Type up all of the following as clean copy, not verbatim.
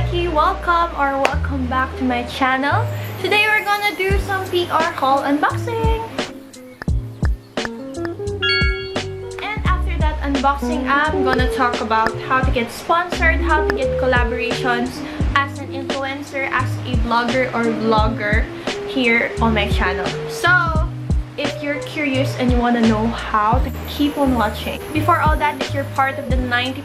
Mykee! Welcome back to my channel. Today we're gonna do some PR haul unboxing. And after that unboxing, I'm gonna talk about how to get sponsored, how to get collaborations as an influencer, as a blogger or vlogger here on my channel. So, if you're curious and you want to know how, to keep on watching. Before all that, if you're part of the 90%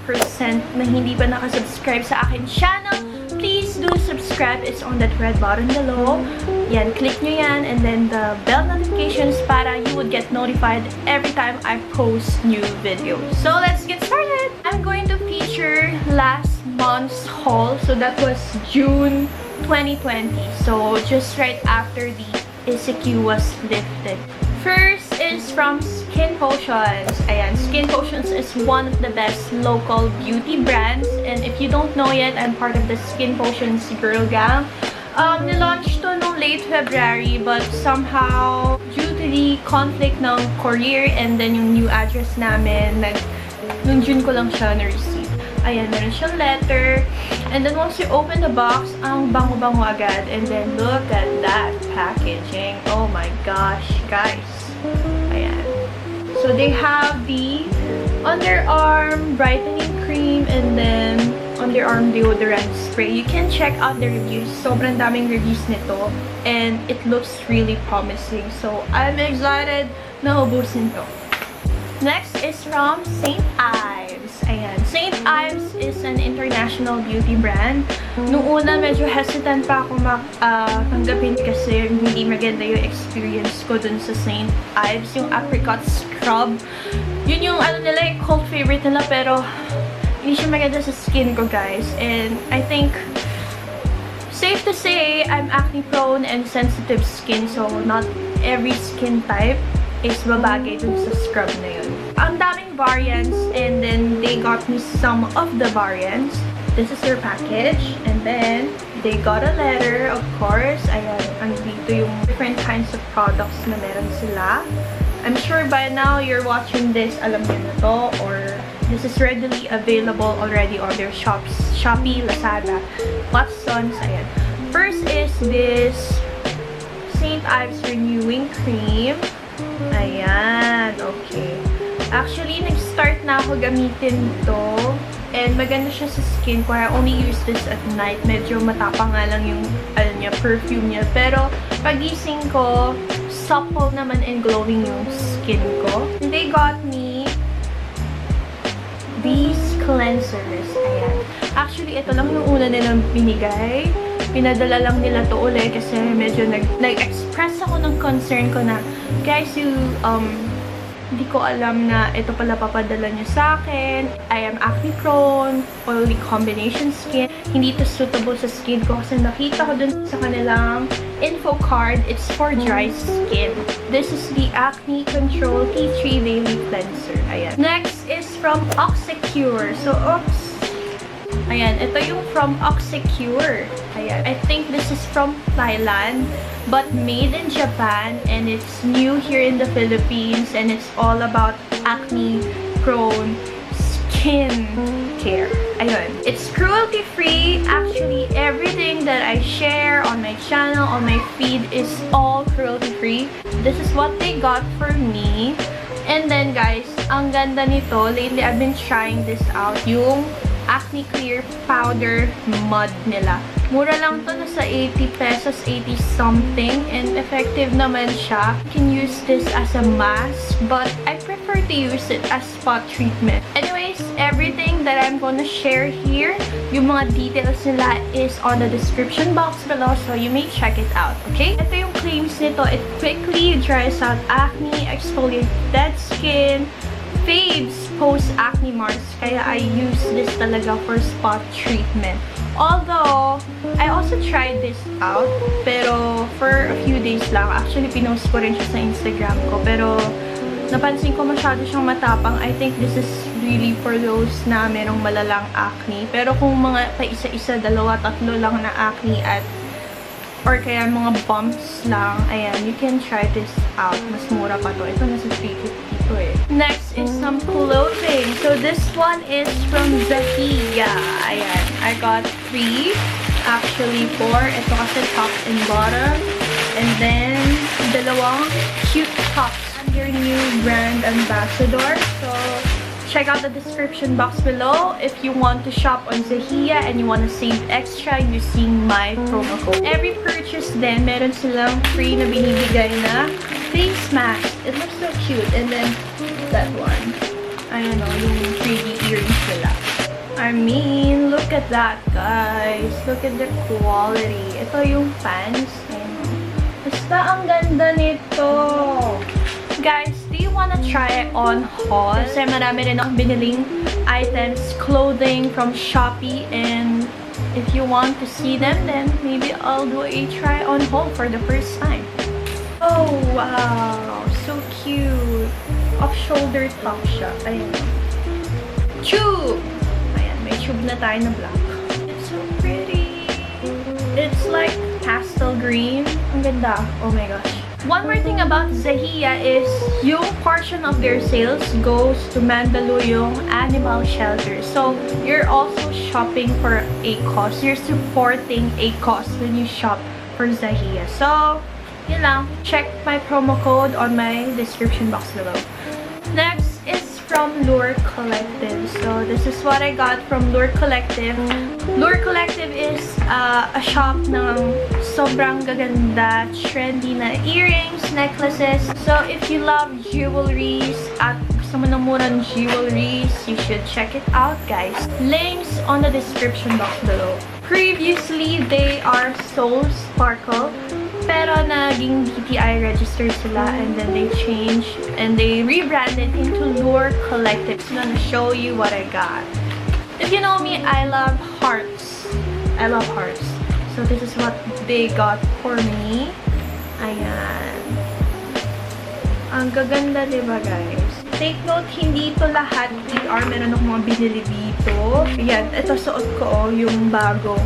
na hindi pa nakasubscribe sa akin channel, please do subscribe. It's on that red button below. Yan, click nyo yan, and then the bell notifications para you would get notified every time I post new videos. So let's get started! I'm going to feature last month's haul. So that was June 2020. So just right after the ECQ was lifted. First is from Skin Potions. Ayan, Skin Potions is one of the best local beauty brands. And if you don't know yet, I'm part of the Skin Potions girl gang. Nilaunch to nung late February, but somehow, due to the conflict ng courier and then yung new address namin, nung June ko lang siya na-receive. Ayan, meron siyang letter. And then once you open the box, ang bango-bango agad. And then look at that packaging. Oh my gosh, guys. Ayan. So they have the underarm brightening cream and then underarm deodorant spray. You can check out the reviews. Sobrang daming reviews nito. And it looks really promising. So I'm excited na ubusin to. Next is from St. Ives. Ayan. St. Ives is an international beauty brand. Noong una, medyo hesitant pa ako tanggapin kasi hindi maganda yung experience ko dun sa St. Ives. Yung apricot scrub. Yun yung nila, cult favorite nila, pero hindi siya maganda sa skin ko, guys. And I think, safe to say, I'm acne prone and sensitive skin, so not every skin type is babagay dun sa scrub na yun. Ang daming variants, and then they got me some of the variants. This is their package, and then they got a letter, of course. Ayan, andito yung different kinds of products na meron sila. I'm sure by now you're watching this, alam niyo na to, or this is readily available already on their shops, Shopee, Lazada, Watsons. Ayan. First is this St. Ives Renewing Cream. Ayan, okay. Actually, nag-start na ako gamitin to. And maganda siya sa skin ko. I only use this at night. Medyo matapang nga lang yung perfume niya. Pero pagising ko, supple naman and glowing yung skin ko. And they got me these cleansers. Ayan. Actually, ito lang yung una nilang binigay. Pinadala lang nila to ulit kasi medyo nag-express ako ng concern ko na, guys, hindi ko alam na ito pala papadala niyo sa akin. I am acne prone, oily combination skin. Hindi to suitable sa skin ko kasi nakita ko dun sa kanilang info card. It's for dry skin. This is the Acne Control Tea Tree Daily Cleanser. Ayan. Next is from Oxecure. So, ayan, ito yung from Oxecure. Ayan, I think this is from Thailand, but made in Japan, and it's new here in the Philippines, and it's all about acne-prone skin care. Ayun. It's cruelty-free. Actually, everything that I share on my channel, on my feed, is all cruelty-free. This is what they got for me. And then, guys, ang ganda nito. Lately, I've been trying this out. Yung Acne Clear Powder Mud nila. Mura lang to, nasa 80 pesos, 80 something, and effective naman siya. You can use this as a mask, but I prefer to use it as spot treatment. Anyways, everything that I'm gonna share here, yung mga details nila is on the description box below, so you may check it out, okay? Ito yung claims nito. It quickly dries out acne, exfoliates dead skin, faves post-acne marks, kaya I use this talaga for spot treatment. Although, I also tried this out, pero for a few days lang. Actually, pinost ko rin siya sa Instagram ko, pero napansin ko masyado siyang matapang. I think this is really for those na merong malalang acne. Pero kung mga pa isa-isa, dalawa, tatlo lang na acne at or kaya mga bumps lang, ayan, you can try this out. Mas mura pa to. Ito nasa 350 to eh. Next is some clothing. So this one is from Zahiya. Ayan, I got 3. Actually 4. Ito kasi top and bottom. And then, dalawang cute tops. I'm your new brand ambassador. So, check out the description box below if you want to shop on Zahiya and you want to save extra using my promo code. Every purchase then, meron silang free na binibigay na face mask. It looks so cute. And then, that one. Ayan o, yung 3D earrings nila. I mean, look at that, guys. Look at the quality. Ito yung pants. Ayan o. Basta ang ganda nito. Guys, do you wanna try it on haul? Kasi marami rin akong biniling items, clothing from Shopee, and if you want to see them, then maybe I'll do a try on haul for the first time. Oh, wow! So cute! Off-shoulder top siya. Ayan. Tube! Ayan, may tube na tayo na black. It's so pretty! It's like pastel green. Ang ganda. Oh my gosh. One more thing about Zahiya is yung portion of their sales goes to Mandaluyong Animal Shelter. So, you're also shopping for a cause. You're supporting a cause when you shop for Zahiya. So, yun lang. Check my promo code on my description box below. Next is from Lure Collective. So, this is what I got from Lure Collective. Lure Collective is a shop ng sobrang gaganda, trendy na earrings, necklaces. So, if you love jewelries at gusto mo ng murang jewelries, you should check it out, guys. Links on the description box below. Previously, they are Soul Sparkle, pero naging DTI registered sila, and then they changed and they rebranded into Lure Collective. So, I'm gonna show you what I got. If you know me, I love hearts. I love hearts. So, this is what they got for me. Ayan. Ang gaganda, diba, guys? Take note, hindi ito lahat PR. Meron akong mga binili dito. Ayan, ito suot ko, yung bagong.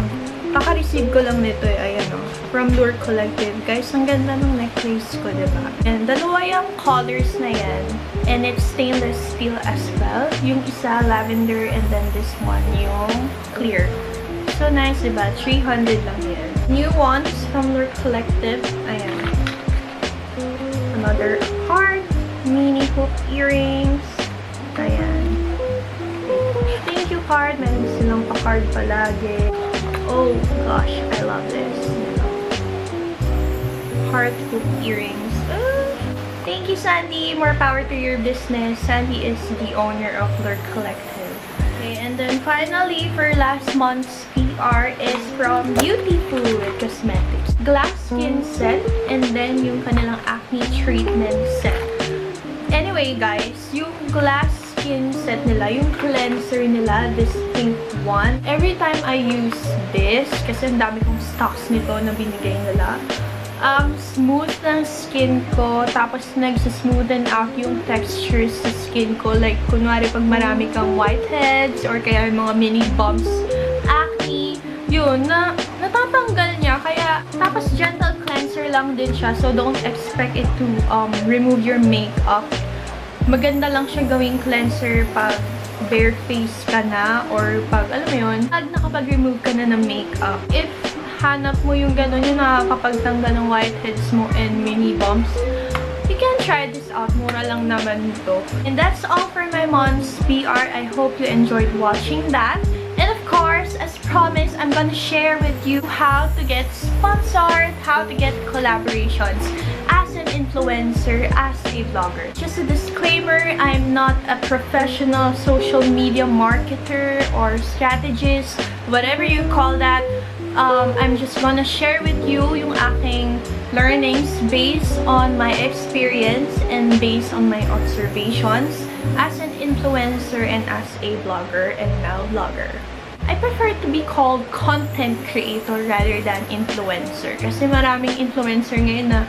Kaka-receive ko lang nito, ayan, from Lure Collective. Guys, ang ganda ng necklace ko, diba? And dalawa yung colors na yan. And it's stainless steel as well. Yung isa, lavender, and then this one, yung clear. So nice, diba? 300 lang yan. New ones from Lure Collective. Ayan. Another heart. Mini hoop earrings. Ayan. Thank you, card. Meron silang pa-card palagi. Oh gosh, I love this. Heart hoop earrings. Thank you, Sandy. More power to your business. Sandy is the owner of Lure Collective. Okay, and then finally, for last month's PR is from Beautiful Cosmetics. Glass skin set, and then yung kanilang acne treatment set. Anyway, guys, yung glass skin set nila, yung cleanser nila, this pink one, every time I use this, kasi ang dami kong stocks nito na binigay nila, smooth ng skin ko, tapos nagsasmoothen out yung textures sa skin ko. Like, kunwari pag marami kang whiteheads or kaya mga mini bumps, acne, yun, natatanggal niya. Kaya, tapos gentle cleanser lang din siya. So, don't expect it to remove your makeup. Maganda lang siya gawing cleanser pag bare face ka na or pag, alam mo yun, pag nakapag-remove ka na ng makeup. If hanap mo yung gano'n, yung nakakapagtanggal ng whiteheads mo and mini bumps, you can try this out. Mura lang naman ito. And that's all for my month's PR. I hope you enjoyed watching that. And of course, as promised, I'm gonna share with you how to get sponsored, how to get collaborations as an influencer, as a vlogger. Just a disclaimer, I'm not a professional social media marketer or strategist, whatever you call that. I'm just gonna share with you yung aking learnings based on my experience and based on my observations as an influencer and as a vlogger and now vlogger. I prefer to be called content creator rather than influencer kasi maraming influencer ngayon na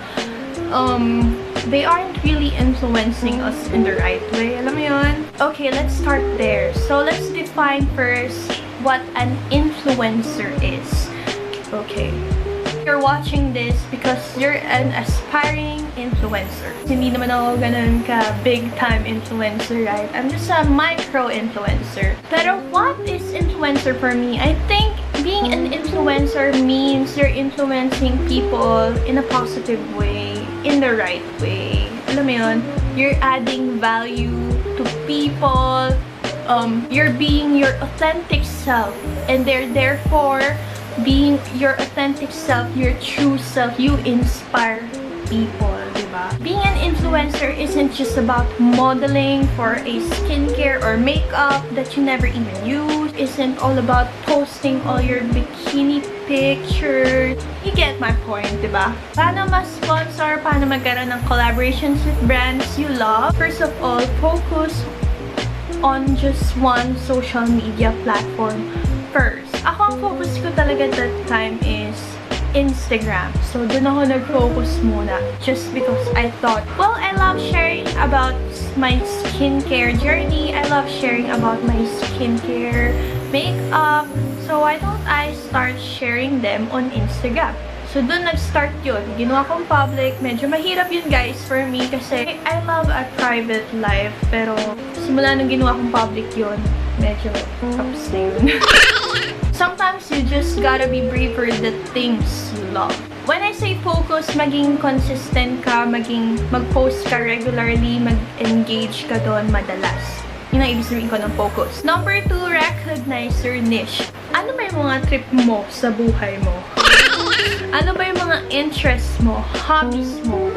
they aren't really influencing us in the right way. Alam mo yun? Okay, let's start there. So, let's define first what an influencer is. Okay. you're watching this because you're an aspiring influencer. Hindi naman ako ganun ka big time influencer, right? I'm just a micro influencer. Pero what is influencer for me? I think being an influencer means you're influencing people in a positive way, in the right way. Alam mo yun? You're adding value to people. You're being your authentic self, and therefore being your authentic self, your true self. You inspire people, diba? Being an influencer isn't just about modeling for a skincare or makeup that you never even use. Isn't all about posting all your bikini pictures. You get my point, diba? Paano ma-sponsor, paano magkaroon ng collaborations with brands you love? First of all, focus on just one social media platform first. Ako, ang focus ko talaga that time is Instagram. So, dun ako nag-focus muna. Just because I thought, well, I love sharing about my skincare journey. I love sharing about my skincare makeup. So, why don't I start sharing them on Instagram? So, dun nag-start yun. Ginawa kong public. Medyo mahirap yun, guys, for me. Kasi I love a private life. Pero, simula nung ginawa kong public yun, medyo ups na yun. Sometimes, you just gotta be brave for the things you love. When I say focus, maging consistent ka, mag-post ka regularly, mag-engage ka doon madalas. Yun ang ibig sabihin ko ng focus. Number 2, recognize your niche. Ano ba yung mga trip mo sa buhay mo? Ano ba yung mga interests mo, hobbies mo?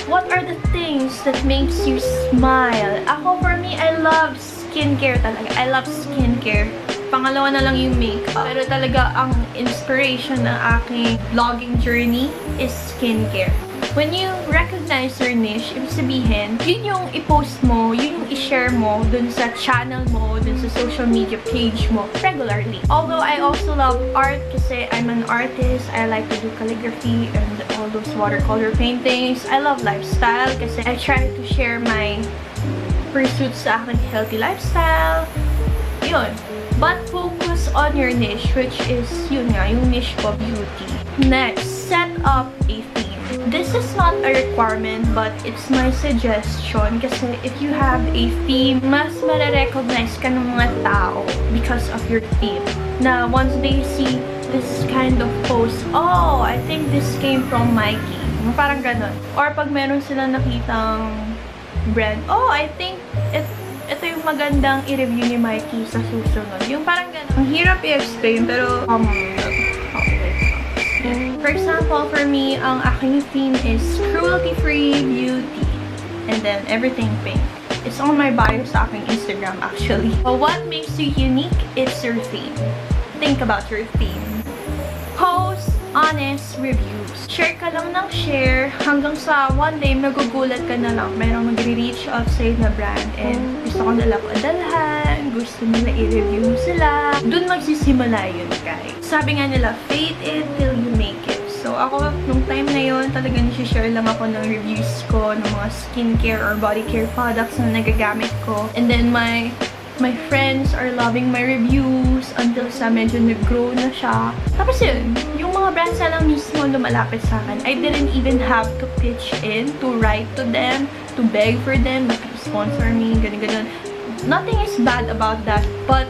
What are the things that makes you smile? Ako, for me, I love skincare talaga. I love skincare. Pangalawa na lang yung makeup. Pero talaga, ang inspiration ng aking vlogging journey is skincare. When you recognize your niche, ibig sabihin, yun yung i-post mo, yun yung i-share mo dun sa channel mo, dun sa social media page mo regularly. Although, I also love art kasi I'm an artist. I like to do calligraphy and all those watercolor paintings. I love lifestyle kasi I try to share my pursuits sa aking healthy lifestyle. Yun. But focus on your niche, which is, yun nga, yung niche ko, beauty. Next, set up a theme. This is not a requirement, but it's my suggestion kasi if you have a theme, mas mare-recognize ka ng mga tao because of your theme. Na once they see this kind of post, oh, I think this came from Mykee. Parang ganun. Or pag meron silang nakitang brand, oh, I think ito yung magandang i-review ni Mykee sa susunod. Yung parang ganun. Ang hirap i-explain, pero for example, for me, ang aking theme is cruelty-free beauty. And then, everything pink. It's on my bio sa aking Instagram, actually. But what makes you unique? It's your theme. Think about your theme. Post honest reviews. Share ka lang ng share hanggang sa one day magugulat ka na lang. Mayroong magre-reach out sa'yo na brand and gusto ko nila padalhan, gusto nila i-review mo sila. Doon magsisimula yun, guys. Sabi nga nila, fake it till you make it. So, ako, nung time na yun, talagang share lang ako ng reviews ko ng mga skincare or body care products na nagagamit ko. And then, my friends are loving my reviews until sa medyo nag-grow na siya. Tapos yun, yung mga brands na lang mismo lumalapit sa akin. I didn't even have to pitch in, to write to them, to beg for them, na sponsor me, ganun-ganun. Nothing is bad about that, but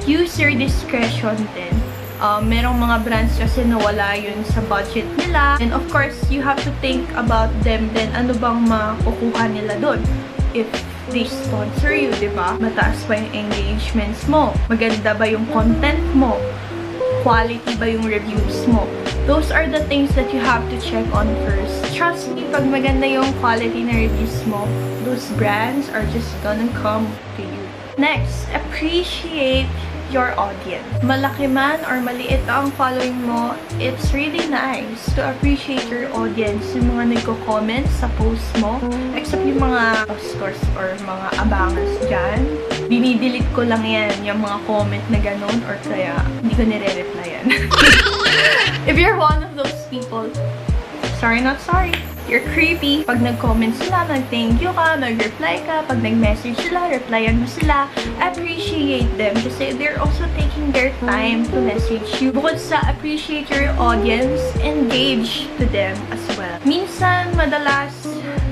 use your discretion din. Merong mga brands kasi nawala yun sa budget nila. And of course, you have to think about them then. Ano bang makukuha nila doon? If they sponsor you, diba? Mataas ba yung engagements mo? Maganda ba yung content mo? Quality ba yung reviews mo? Those are the things that you have to check on first. Trust me, pag maganda yung quality na reviews mo, those brands are just gonna come to you. Next, appreciate your audience. Malaki man or maliit ang following mo, it's really nice to appreciate your audience. Yung mga nagko-comment sa post mo, except yung mga stores or mga abangas dyan, dinidelete ko lang yan, yung mga comment na ganun, or kaya hindi ko nire-replyan. If you're one of those people, sorry not sorry. you're creepy. Pag nag-comment sila, mag-thank you ka, mag-reply ka. Pag nag-message sila, replyan mo sila. Appreciate them kasi they're also taking their time to message you. Bukod sa appreciate your audience, engage to them as well. Minsan, madalas,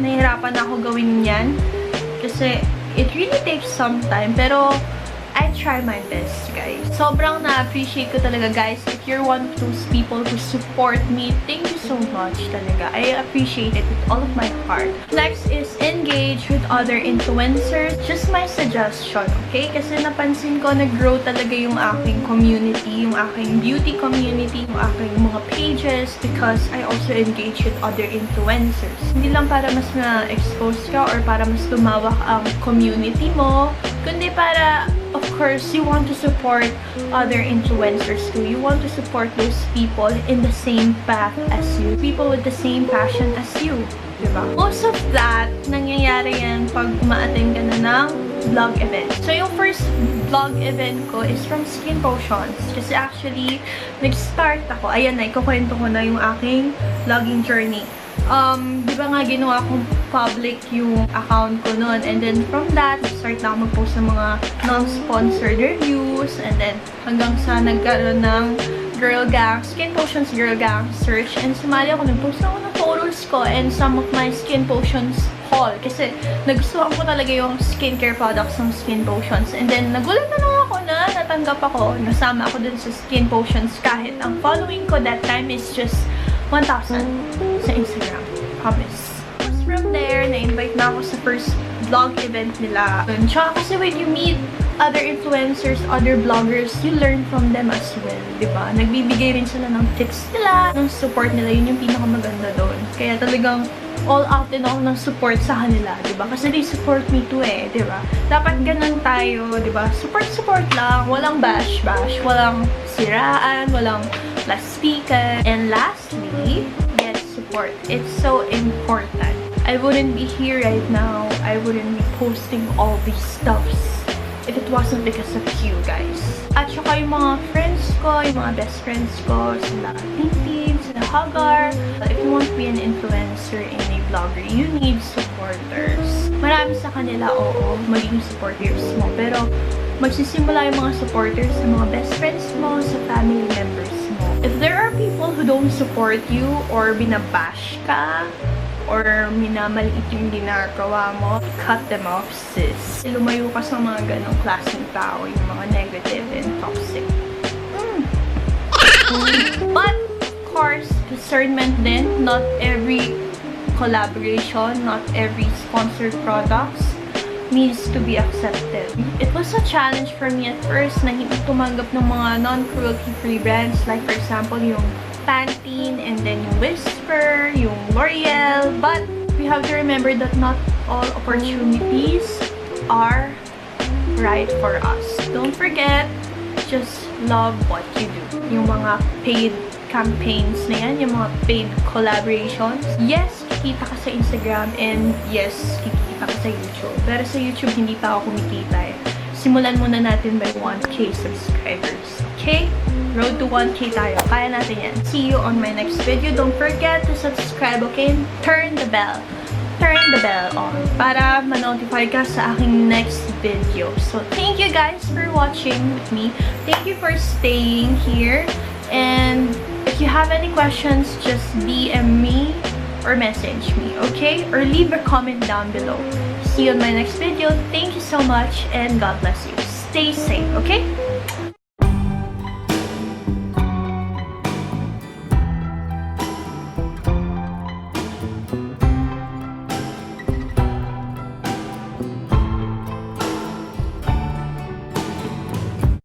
nahihirapan ako gawin yan kasi it really takes some time, pero I try my best, guys. Sobrang na-appreciate ko talaga, guys. If you're one of those people who support me, thank you so much talaga. I appreciate it with all of my heart. Next is engage with other influencers. Just my suggestion, okay? Kasi napansin ko, nag-grow talaga yung aking community, yung aking beauty community, yung aking mga pages because I also engage with other influencers. Hindi lang para mas na-expose ka or para mas lumawak ang community mo, kundi para of course, you want to support other influencers too. You want to support those people in the same path as you. People with the same passion as you. Diba? Most of that, nangyayari yan pag uma-attend ka na ng vlog event. So, yung first vlog event ko is from Skin Potions. Kasi actually, nag-start ako. Ayan na, ikukwento ko na yung aking vlogging journey. Di ba nga ginawa kong public yung account ko nun. And then from that, start na ako mag-post ng mga non-sponsored reviews. And then hanggang sa nagkaroon ng Girl Gang, Skin Potions Girl Gang search. And sumali ako, nag-post ako ng photos ko and some of my Skin Potions haul. Kasi nagustuhan ko talaga yung skincare products ng Skin Potions. And then nagulat na lang ako na natanggap ako. Nasama ako dun sa Skin Potions kahit ang following ko that time is just 1,000 sa Instagram. Promise. From there, na-invite na ako sa first vlog event nila. Tsaka kasi when you meet other influencers, other vloggers, you learn from them as well, diba? Nagbibigay rin sila ng tips nila, ng support nila. Yun yung pinakamaganda doon. Kaya talagang all out din ako ng support sa kanila, diba? Kasi they support me too eh, diba? Dapat ganun tayo, diba? Support lang. Walang bash, walang siraan, walang plastikan. And lastly, get support. It's so important. I wouldn't be here right now. I wouldn't be posting all these stuffs if it wasn't because of you guys. At saka yung mga friends ko, yung mga best friends ko, sila Tintin, sila Hagar. If you want to be an influencer and a vlogger, you need supporters. Marami sa kanila, oo, magiging supporters mo. Pero magsisimula yung mga supporters sa mga best friends mo, sa family members mo. If there are people who don't support you or binabash ka, or minamaliit yung ginagawa mo, cut them off, sis. Lumayo ka sa mga ganong klaseng tao, yung mga negative and toxic. But, of course, discernment din. Not every collaboration, not every sponsored products needs to be accepted. It was a challenge for me at first na hindi tumanggap ng mga non-cruelty-free brands. Like, for example, yung Pantene, and then yung Whisper, yung L'Oreal. But we have to remember that not all opportunities are right for us. Don't forget, just love what you do. Yung mga paid campaigns na yan, yung mga paid collaborations. Yes, kikita ka sa Instagram, and yes, kikita ka sa YouTube. Pero sa YouTube, hindi pa ako kumikita eh. Simulan muna natin by 1K subscribers. Okay? Road to 1K tayo. Kaya natin yan. See you on my next video. Don't forget to subscribe, okay? Turn the bell. Turn the bell on para ma-notify ka sa aking next video. So, thank you guys for watching with me. Thank you for staying here. And if you have any questions, just DM me or message me, okay? Or leave a comment down below. See you on my next video. Thank you so much and God bless you. Stay safe, okay?